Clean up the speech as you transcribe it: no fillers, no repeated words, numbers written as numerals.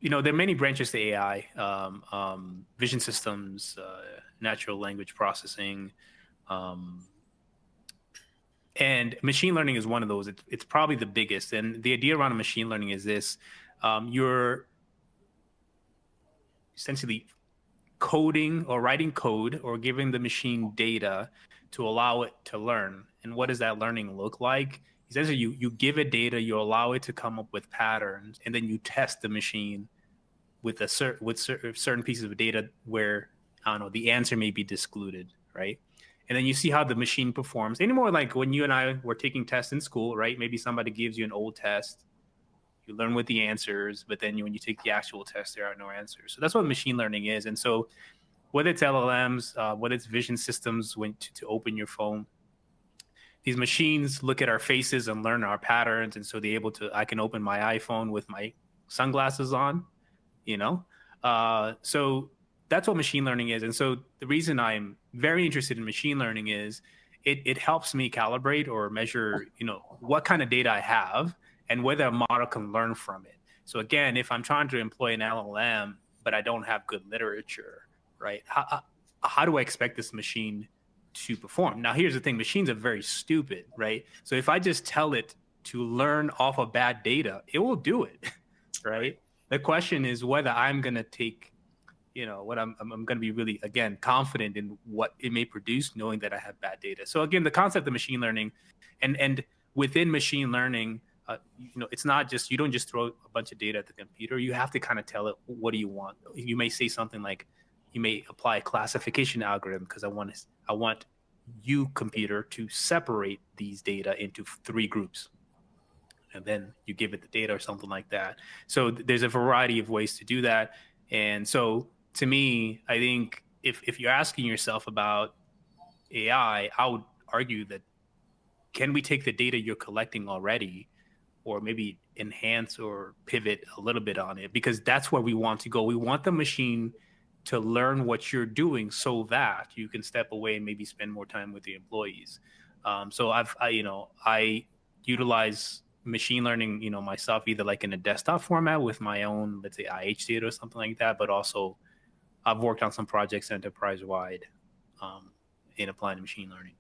there are many branches to AI, vision systems, natural language processing, and machine learning is one of those. It's probably the biggest. And the idea around machine learning is this: you're essentially coding or writing code or giving the machine data to allow it to learn. And what does that learning look like? Essentially, you give it data, you allow it to come up with patterns, and then you test the machine with certain pieces of data where, I don't know, the answer may be discluded, right? And then you see how the machine performs. Anymore like when you and I were taking tests in school, right? Maybe somebody gives you an old test, you learn with the answers, but then when you take the actual test, there are no answers. So that's what machine learning is. And so whether it's LLMs, whether it's vision systems to open your phone, these machines look at our faces and learn our patterns. And so I can open my iPhone with my sunglasses on, so that's what machine learning is. And so the reason I'm very interested in machine learning is it helps me calibrate or measure, what kind of data I have and whether a model can learn from it. So again, if I'm trying to employ an LLM, but I don't have good literature, right? How do I expect this machine to perform? Now, here's the thing. Machines are very stupid, right? So if I just tell it to learn off of bad data, it will do it, right? The question is whether I'm going to take, what I'm going to be really, again, confident in what it may produce, knowing that I have bad data. So again, the concept of machine learning and within machine learning, it's not just, you don't just throw a bunch of data at the computer. You have to kind of tell it, what do you want? You may say something like, you may apply a classification algorithm because I want you, computer, to separate these data into 3 groups. And then you give it the data or something like that. So there's a variety of ways to do that. And so to me, I think if you're asking yourself about AI, I would argue that, can we take the data you're collecting already or maybe enhance or pivot a little bit on it? Because that's where we want to go. We want the machine to learn what you're doing so that you can step away and maybe spend more time with the employees. So I utilize machine learning, myself, either like in a desktop format with my own, let's say AIHA or something like that, but also I've worked on some projects enterprise-wide in applying machine learning.